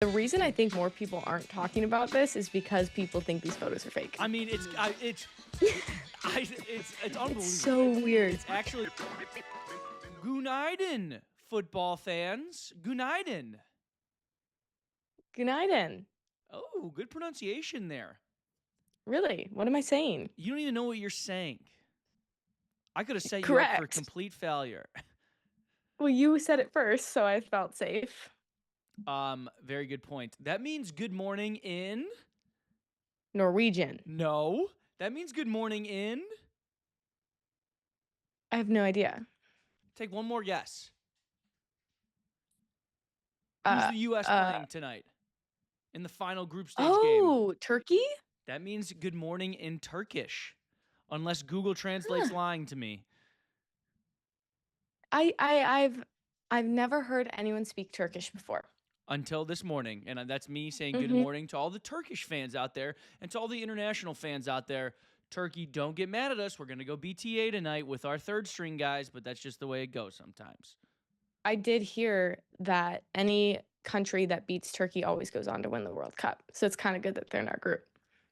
The reason I think more people aren't talking about this is because people think these photos are fake. I mean, it's unbelievable. It's so weird. It's actually Gunaiden, football fans. Gunaiden. Gunaiden. Oh, good pronunciation there. Really? What am I saying? You don't even know what you're saying. I could have set you Correct. up for complete failure. Well, you said it first, so I felt safe. Very good point. That means good morning in Norwegian. No. That means good morning in I have no idea. Take one more guess. Who's the U.S. playing tonight in the final group stage game? Oh, Turkey? That means good morning in Turkish, unless Google Translate's lying to me. I've never heard anyone speak Turkish before. Until this morning, and that's me saying good morning to all the Turkish fans out there and to all the international fans out there. Turkey, don't get mad at us. We're going to go BTA tonight with our third string guys, but that's just the way it goes sometimes. I did hear that any country that beats Turkey always goes on to win the World Cup. So it's kind of good that they're in our group.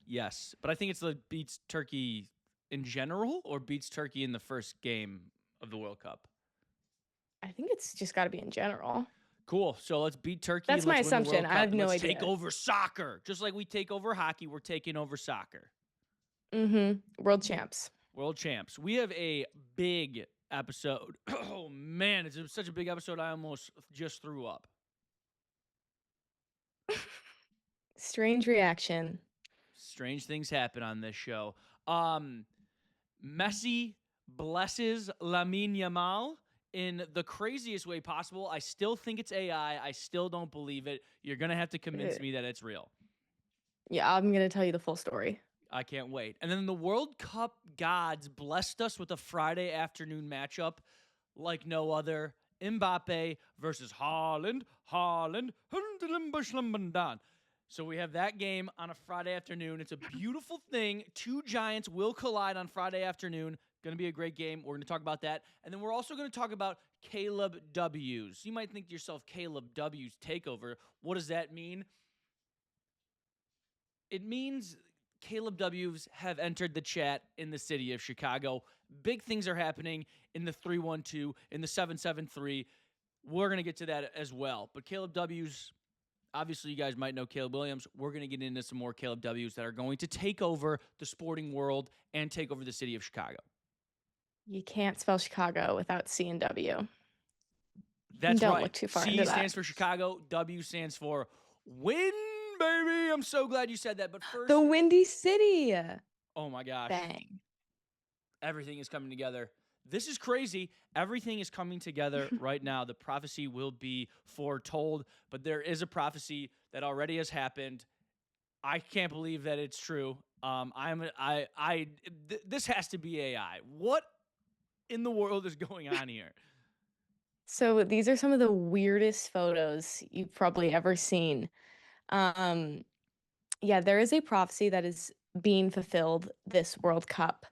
Yes, but I think it's the beats Turkey in general or beats Turkey in the first game of the World Cup. I think it's just got to be in general. Cool. So let's beat Turkey. That's my assumption. I have no idea. Let's take over soccer. Just like we take over hockey, we're taking over soccer. World champs. World champs. We have a big episode. Oh, man. It's such a big episode, I almost just threw up. Strange reaction. Strange things happen on this show. Messi blesses Lamine Yamal in the craziest way possible. I still think it's AI. I still don't believe it. You're going to have to convince me that it's real. Yeah, I'm going to tell you the full story. I can't wait. And then the World Cup gods blessed us with a Friday afternoon matchup like no other. Mbappe versus Haaland. So we have that game on a Friday afternoon. It's a beautiful thing. Two giants will collide on Friday afternoon. Going to be a great game. We're going to talk about that. And then we're also going to talk about Caleb W's. You might think to yourself, Caleb W's takeover. What does that mean? It means Caleb W's have entered the chat in the city of Chicago. Big things are happening in the 312, in the 773. We're going to get to that as well. But Caleb W's, obviously you guys might know Caleb Williams. We're going to get into some more Caleb W's that are going to take over the sporting world and take over the city of Chicago. You can't spell Chicago without C and W. That's Don't right. look too far C into that. stands for Chicago. W stands for win, baby. I'm so glad you said that. But first, the Windy City. Oh my gosh. Bang. Everything is coming together. This is crazy. Everything is coming together right now. The prophecy will be foretold, but there is a prophecy that already has happened. I can't believe that it's true. This has to be AI. What in the world is going on here? So these are some of the weirdest photos you've probably ever seen. Yeah, there is a prophecy that is being fulfilled this World Cup.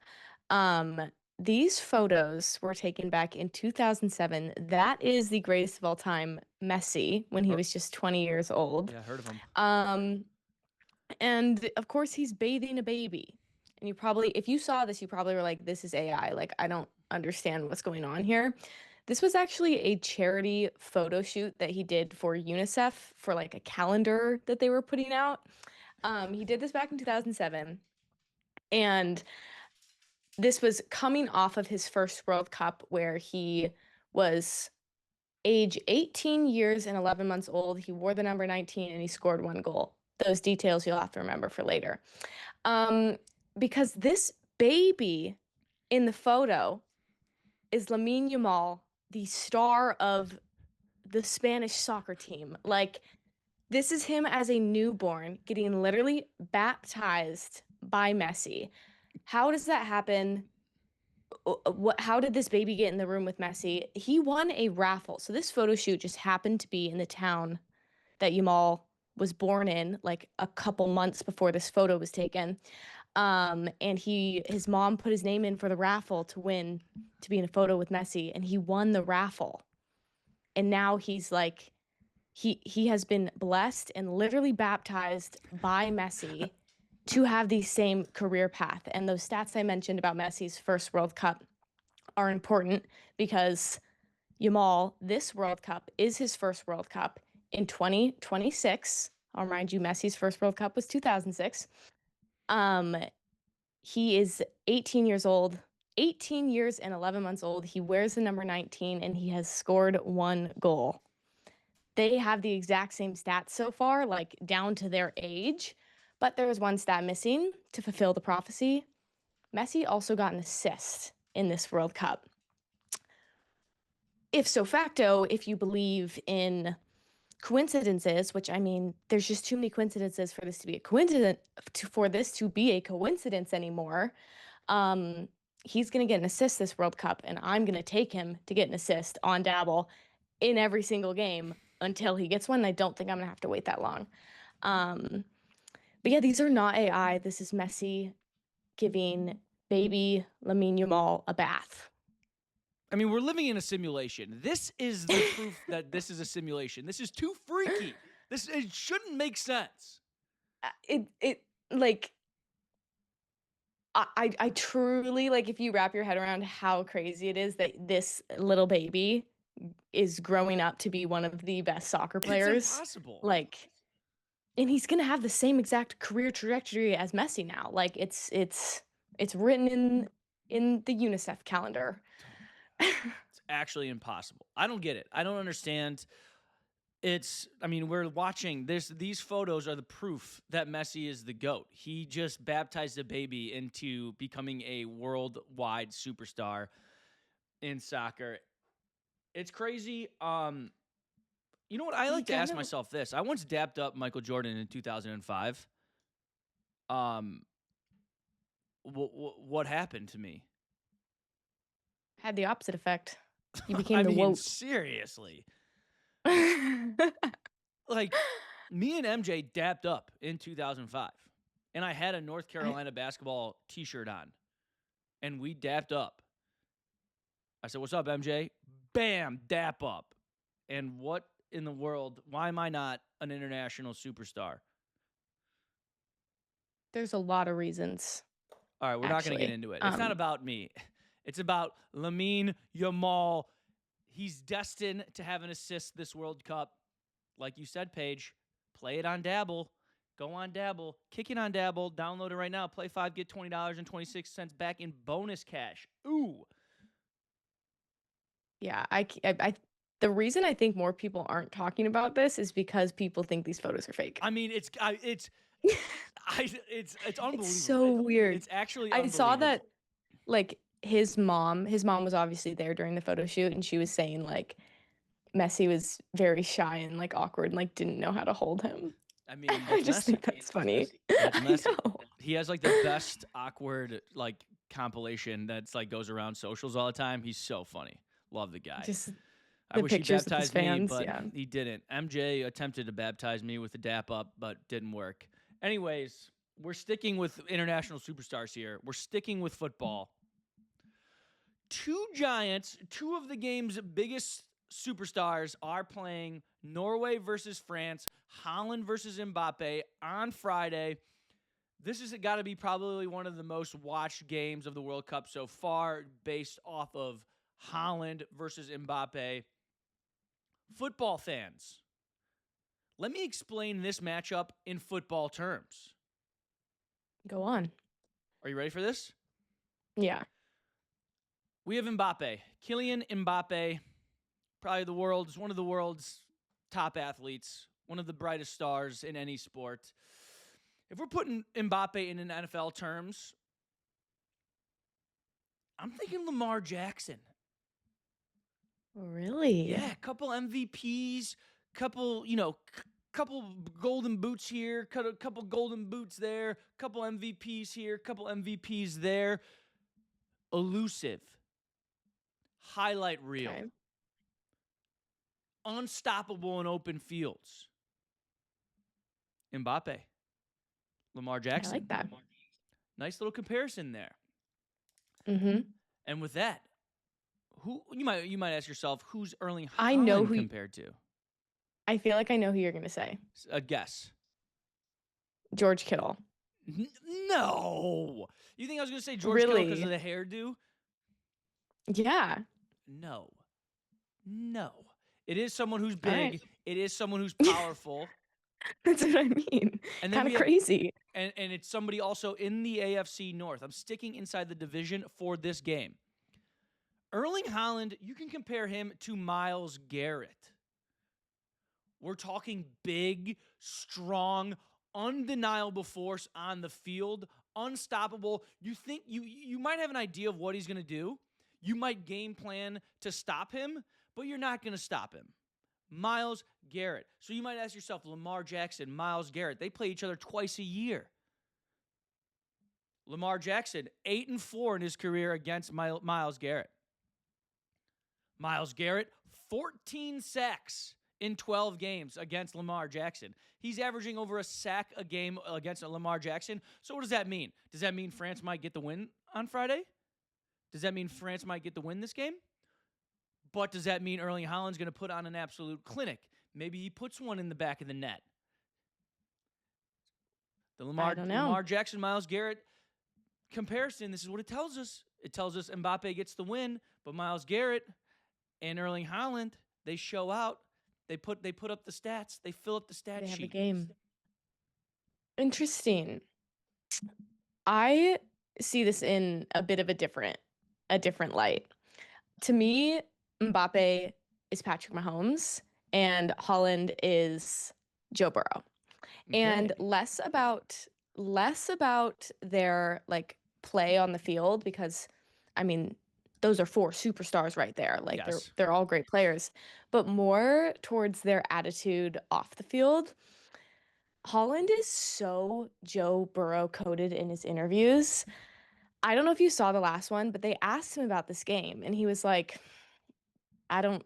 These photos were taken back in 2007. That is the greatest of all time, Messi, when he was just 20 years old. Yeah, I heard of him. And of course he's bathing a baby. And you probably, if you saw this, you probably were like, this is AI. Like, I don't understand what's going on here. This was actually a charity photo shoot that he did for UNICEF for like a calendar that they were putting out. He did this back in 2007. And this was coming off of his first World Cup where he was age 18 years and 11 months old. He wore the number 19 and he scored 1 goal. Those details you'll have to remember for later. Because this baby in the photo is Lamine Yamal, the star of the Spanish soccer team. Like, this is him as a newborn getting literally baptized by Messi. How does that happen? How did this baby get in the room with Messi? He won a raffle. So this photo shoot just happened to be in the town that Yamal was born in, like a couple months before this photo was taken. And his mom put his name in for the raffle to be in a photo with Messi, and he won the raffle. And now he's like he has been blessed and literally baptized by Messi to have the same career path. And those stats I mentioned about Messi's first World Cup are important because Yamal, this World Cup is his first World Cup in 2026. I'll remind you, Messi's first World Cup was 2006. Um, he is 18 years old, 18 years and 11 months old. He wears the number 19 and he has scored 1 goal. They have the exact same stats so far, like down to their age, but there was one stat missing to fulfill the prophecy. Messi also got an assist in this World Cup. If so facto, if you believe in coincidences, which I mean, there's just too many coincidences for this to be a coincidence, for this to be a coincidence anymore. Um, he's gonna get an assist this World Cup, and I'm gonna take him to get an assist on Dabble in every single game until he gets one. I don't think I'm gonna have to wait that long. Um, but yeah, these are not AI. This is Messi giving baby Lamine Yamal a bath. I mean, we're living in a simulation. This is the proof that this is a simulation. This is too freaky. It shouldn't make sense. It like I truly like if you wrap your head around how crazy it is that this little baby is growing up to be one of the best soccer It's players. impossible. Like, and he's gonna have the same exact career trajectory as Messi now. Like it's written in the UNICEF calendar. It's actually impossible. I don't get it. I don't understand. I mean, we're watching this. These photos are the proof that Messi is the GOAT. He just baptized a baby into becoming a worldwide superstar in soccer. It's crazy. You know what? I He like to kind ask of myself this. I once dapped up Michael Jordan in 2005. Um, what happened to me? had the opposite effect. You became I the mean, woat. seriously. Like, me and MJ dapped up in 2005, and I had a North Carolina basketball T-shirt on, and we dapped up. I said, "What's up, MJ?" Bam, dap up. And what in the world? Why am I not an international superstar? There's a lot of reasons, All right, we're not going to get actually. into it. It's not about me. It's about Lamine Yamal. He's destined to have an assist this World Cup. Like you said, Paige, play it on Dabble. Go on Dabble. Kick it on Dabble. Download it right now. Play 5, get $20.26 back in bonus cash. Ooh. Yeah, the reason I think more people aren't talking about this is because people think these photos are fake. I mean, it's It's unbelievable. so weird. It's actually I saw that unbelievable. like his mom was obviously there during the photo shoot and she was saying like Messi was very shy and like awkward and like didn't know how to hold him. I mean, I that's just Messi. think that's funny. That's I Messi. know. He has like the best awkward like compilation that's like goes around socials all the time. He's so funny. Love the guy. Just I the wish he pictures with his baptized me, fans, but yeah. he didn't. MJ attempted to baptize me with a dap up, but didn't work. Anyways, we're sticking with international superstars here. We're sticking with football. Two giants, two of the game's biggest superstars are playing Norway versus France, Haaland versus Mbappe on Friday. This has got to be probably one of the most watched games of the World Cup so far, based off of Haaland versus Mbappe. Football fans, let me explain this matchup in football terms. Go on. Are you ready for this? Yeah. We have Mbappe, Kylian Mbappe, probably one of the world's top athletes, one of the brightest stars in any sport. If we're putting Mbappe in NFL terms, I'm thinking Lamar Jackson. Really? Yeah, a couple MVPs, couple golden boots here, couple golden boots there, couple MVPs here, couple MVPs there. Elusive. Highlight reel. Okay. Unstoppable in open fields. Mbappe. Lamar I Jackson. like that. Nice little comparison there. Mm-hmm. And with that, who you might ask yourself, who's Erling I know Haaland who compared to? I feel like I know who you're going to say. A guess. George Kittle. No. You think I was going to say George Kittle because of Really? the hairdo? Yeah. No. No. It is someone who's All right. big. It is someone who's powerful. That's what I mean. And then Kind we of have crazy. and it's somebody also in the AFC North. I'm sticking inside the division for this game. Erling Haaland, you can compare him to Myles Garrett. We're talking big, strong, undeniable force on the field, unstoppable. You think you might have an idea of what he's going to do. You might game plan to stop him, but you're not going to stop him. Myles Garrett. So you might ask yourself, Lamar Jackson, Myles Garrett, they play each other twice a year. Lamar Jackson, 8-4 in his career against Myles Garrett. Myles Garrett, 14 sacks in 12 games against Lamar Jackson. He's averaging over a sack a game against Lamar Jackson. So what does that mean? Does that mean France might get the win on Friday? Does that mean France might get the win this game? But does that mean Erling Haaland's going to put on an absolute clinic? Maybe he puts one in the back of the net. The I don't know. Lamar Jackson, Myles Garrett comparison, this is what it tells us. It tells us Mbappe gets the win, but Myles Garrett and Erling Haaland, they show out. They put up the stats. They fill up the stat They have a sheet. game. Interesting. I see this in a bit of a different light. To me, Mbappe is Patrick Mahomes and Haaland is Joe Burrow. Okay. And less about their like play on the field, because I mean those are four superstars right there. Like Yes. they're all great players, but more towards their attitude off the field. Haaland is so Joe Burrow coded in his interviews. I don't know if you saw the last one, but they asked him about this game and he was like, I don't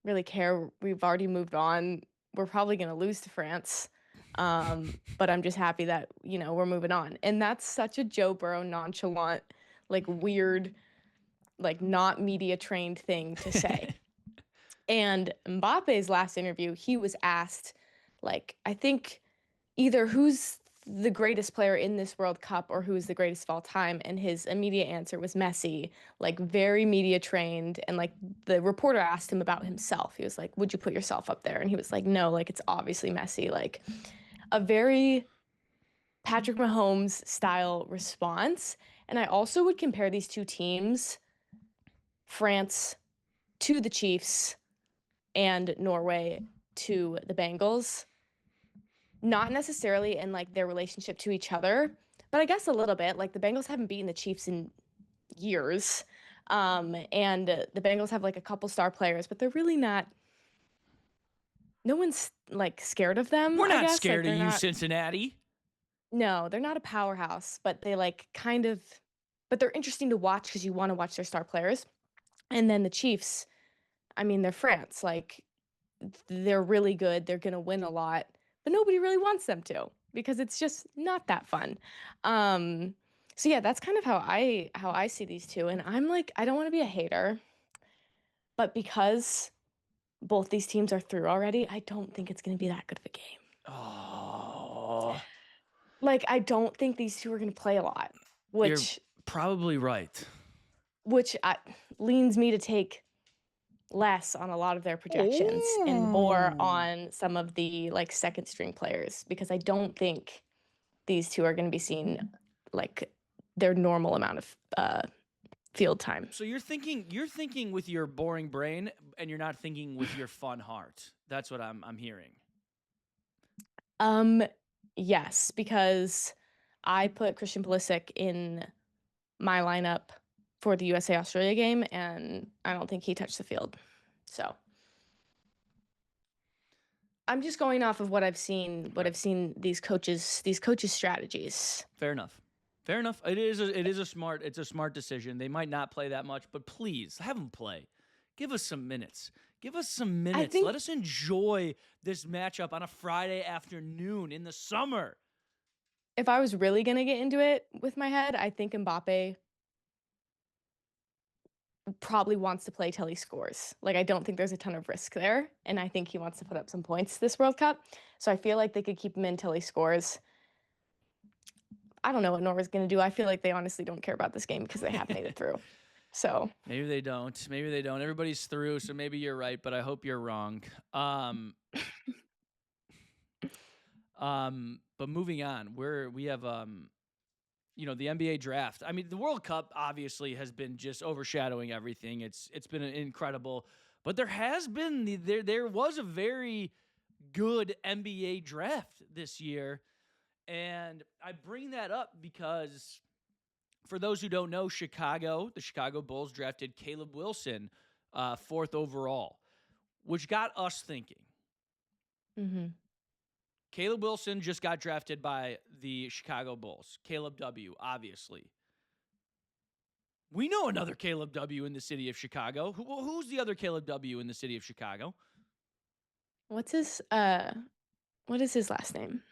really care. We've already moved on. We're probably going to lose to France. But I'm just happy that, we're moving on. And that's such a Joe Burrow nonchalant, like weird, like not media trained thing to say. And Mbappe's last interview, he was asked, like, I think either who's the greatest player in this World Cup or who's the greatest of all time. And his immediate answer was Messi, like very media trained. And like the reporter asked him about himself. He was like, would you put yourself up there? And he was like, no, like it's obviously Messi. Like a very Patrick Mahomes style response. And I also would compare these two teams, France to the Chiefs and Norway to the Bengals. Not necessarily in like their relationship to each other, but I guess a little bit. Like the Bengals haven't beaten the Chiefs in years. And the Bengals have like a couple star players, but they're really not. No one's like scared of them, We're I not guess. scared Like of they're you, not. Cincinnati. No, they're not a powerhouse, but they like kind of. But they're interesting to watch because you want to watch their star players. And then the Chiefs, I mean, they're France. Like they're really good. They're gonna win a lot, but nobody really wants them to because it's just not that fun. So yeah, that's kind of how I see these two. And I'm like, I don't want to be a hater, but because both these teams are through already, I don't think it's gonna be that good of a game. Oh, Like, I don't think these two are gonna play a lot, you're which probably right. leans me to take less on a lot of their projections and more Oh. on some of the like second string players because I don't think these two are going to be seen like their normal amount of field time. So you're thinking with your boring brain and you're not thinking with your fun heart. That's what I'm hearing. Yes, because I put Christian Pulisic in my lineup for the USA Australia game and I don't think he touched the field. So I'm just going off of what I've seen, these coaches strategies. Fair enough. Fair enough. It's a smart decision. They might not play that much, but please have them play. Give us some minutes. Give us some minutes. Let us enjoy this matchup on a Friday afternoon in the summer. If I was really going to get into it with my head, I think Mbappe probably wants to play till he scores. Like, I don't think there's a ton of risk there, and I think he wants to put up some points this World Cup. So I feel like they could keep him in till he scores. I don't know what Norway's going to do. I feel like they honestly don't care about this game because they have made it through. So Maybe they don't. Maybe they don't. Everybody's through, so maybe you're right, but I hope you're wrong. But moving on, we have the NBA draft. I mean, the World Cup obviously has been just overshadowing everything. It's been incredible, but there was a very good NBA draft this year, and I bring that up because for those who don't know, the Chicago Bulls drafted Caleb Wilson, 4th overall, which got us thinking. mm-hmm. Caleb Wilson just got drafted by the Chicago Bulls. Caleb W., obviously. We know another Caleb W. in the city of Chicago. Who's the other Caleb W. in the city of Chicago? What is his last name?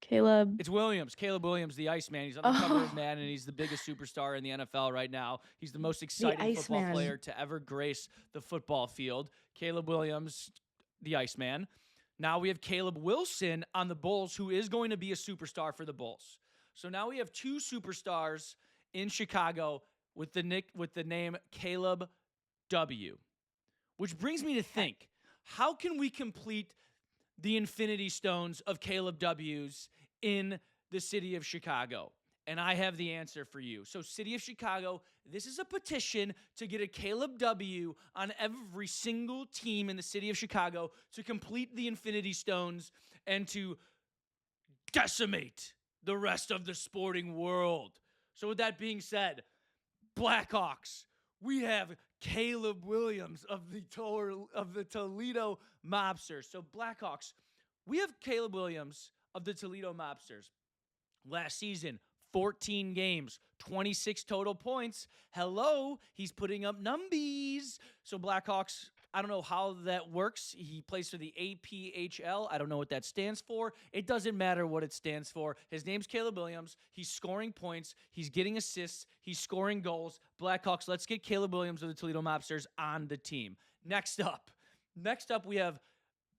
Caleb. It's Williams. Caleb Williams, the Iceman. He's on the cover of Madden, and he's the biggest superstar in the NFL right now. He's the most exciting football player to ever grace the football field. Caleb Williams, the Iceman. Now we have Caleb Wilson on the Bulls, who is going to be a superstar for the Bulls. So now we have 2 superstars in Chicago with the name Caleb W. Which brings me to think, how can we complete the Infinity Stones of Caleb W's in the city of Chicago? And I have the answer for you. So, city of Chicago, this is a petition to get a Caleb W on every single team in the city of Chicago to complete the Infinity Stones and to decimate the rest of the sporting world. So, with that being said, Blackhawks, we have Caleb Williams of the Toledo Mobsters. So, Blackhawks, we have Caleb Williams of the Toledo Mobsters. Last season, 14 games, 26 total points. Hello, he's putting up numbies. So, Blackhawks, I don't know how that works. He plays for the APHL. I don't know what that stands for. It doesn't matter what it stands for. His name's Caleb Williams. He's scoring points. He's getting assists. He's scoring goals. Blackhawks, let's get Caleb Williams of the Toledo Mobsters on the team. Next up, we have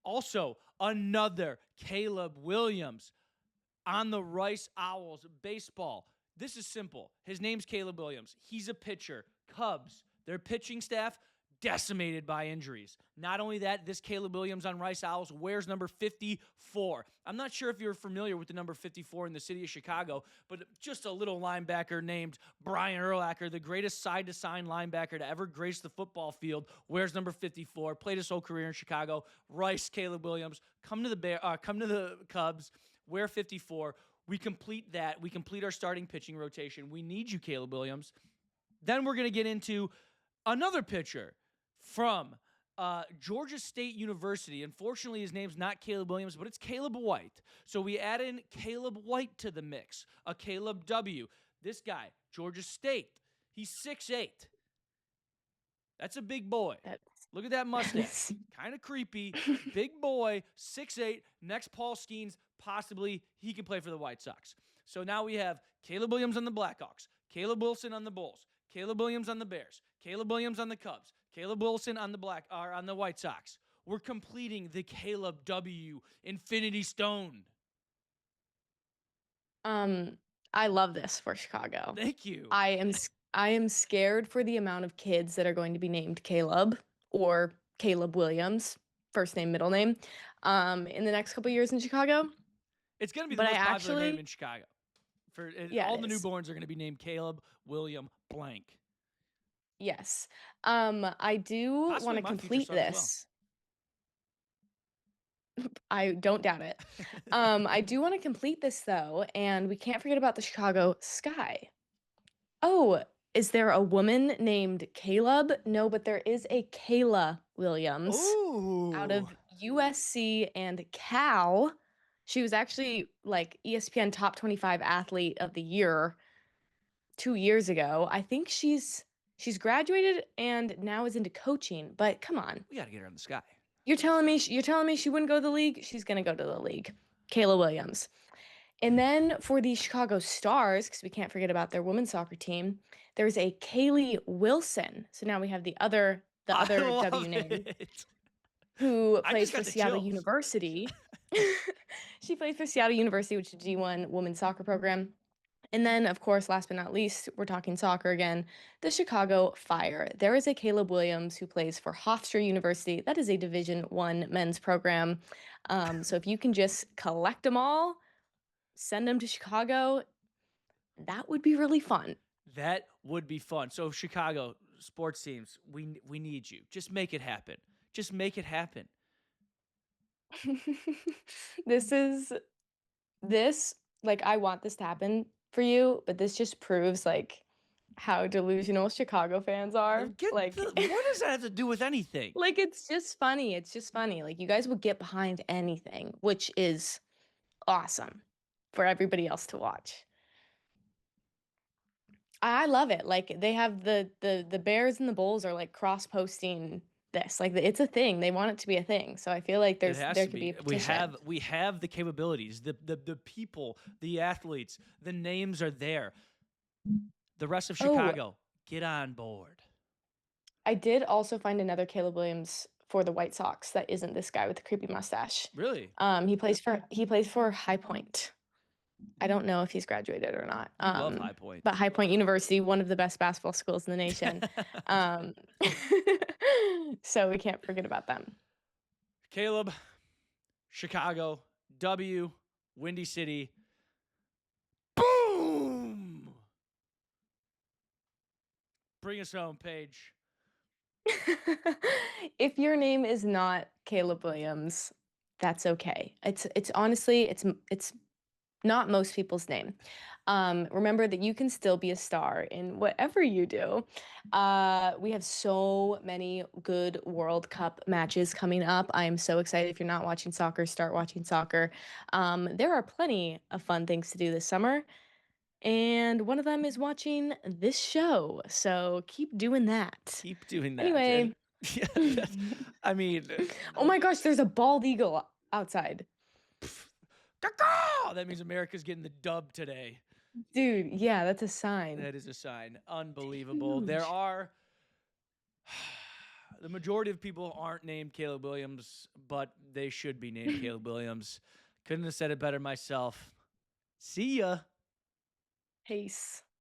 also another Caleb Williams on the Rice Owls baseball. This is simple. His name's Caleb Williams. He's a pitcher. Cubs, their pitching staff, decimated by injuries. Not only that, this Caleb Williams on Rice Owls wears number 54. I'm not sure if you're familiar with the number 54 in the city of Chicago, but just a little linebacker named Brian Urlacher, the greatest side-to-side linebacker to ever grace the football field, wears number 54, played his whole career in Chicago. Rice, Caleb Williams, come to the Cubs, wear 54. We complete that. We complete our starting pitching rotation. We need you, Caleb Williams. Then we're going to get into another pitcher from Georgia State University. Unfortunately, his name's not Caleb Williams, but it's Caleb White. So we add in Caleb White to the mix, a Caleb W. This guy, Georgia State, he's 6'8". That's a big boy. Look at that mustache. Kind of creepy. Big boy, 6'8". Next, Paul Skeens, possibly he can play for the White Sox. So now we have Caleb Williams on the Blackhawks, Caleb Wilson on the Bulls, Caleb Williams on the Bears, Caleb Williams on the Cubs, Caleb Wilson on the White Sox. We're completing the Caleb W Infinity Stone. I love this for Chicago. Thank you. I am scared for the amount of kids that are going to be named Caleb or Caleb Williams, first name, middle name, in the next couple years in Chicago. It's going to be the most popular name in Chicago. All the newborns are going to be named Caleb William blank. Yes. I do want to complete this. Well. I don't doubt it. I do want to complete this, though, and we can't forget about the Chicago Sky. Oh, is there a woman named Caleb? No, but there is a Kayla Williams out of USC and Cal. She was actually like ESPN Top 25 Athlete of the Year 2 years ago. I think she's graduated and now is into coaching, but come on. We got to get her on the Sky. You're telling me she wouldn't go to the league? She's going to go to the league. Kayla Williams. And then for the Chicago Stars, because we can't forget about their women's soccer team, there's a Kaylee Wilson. So now we have the I other W love name it. who I plays just for got the Seattle chills. University. She plays for Seattle University, which is a G1 women's soccer program. And then, of course, last but not least, we're talking soccer again, the Chicago Fire. There is a Caleb Williams who plays for Hofstra University. That is a Division One men's program. So if you can just collect them all, send them to Chicago, that would be really fun. That would be fun. So Chicago sports teams, we need you. Just make it happen. Just make it happen. This is this like I want this to happen for you, but this just proves like how delusional Chicago fans are. What does that have to do with anything? Like it's just funny. It's just funny. Like you guys would get behind anything, which is awesome for everybody else to watch. I love it. Like they have the Bears and the Bulls are like cross posting this. Like it's a thing. They want it to be a thing. So I feel like It has there to could be be. a petition. We have the capabilities, the people, the athletes, the names are there. The rest of Oh, Chicago, get on board. I did also find another Caleb Williams for the White Sox that isn't this guy with the creepy mustache. Really? He plays for High Point. I don't know if he's graduated or not. We love High Point. But High Point University, one of the best basketball schools in the nation. Um, so we can't forget about them. Caleb, Chicago, W, Windy City. Boom! Bring us home, Paige. If your name is not Caleb Williams, that's okay. It's honestly it's not most people's name. Remember that you can still be a star in whatever you do. We have so many good World Cup matches coming up. I am so excited. If you're not watching soccer, start watching soccer. There are plenty of fun things to do this summer. And one of them is watching this show. So keep doing that. Keep doing that. And Anyway, yeah, oh I mean, my gosh, there's a bald eagle outside. that means America's getting the dub today. Dude, yeah, that's a sign. That is a sign. Unbelievable. There Huge. are the majority of people aren't named Caleb Williams, but they should be named Caleb Williams. Couldn't have said it better myself. See ya. Peace.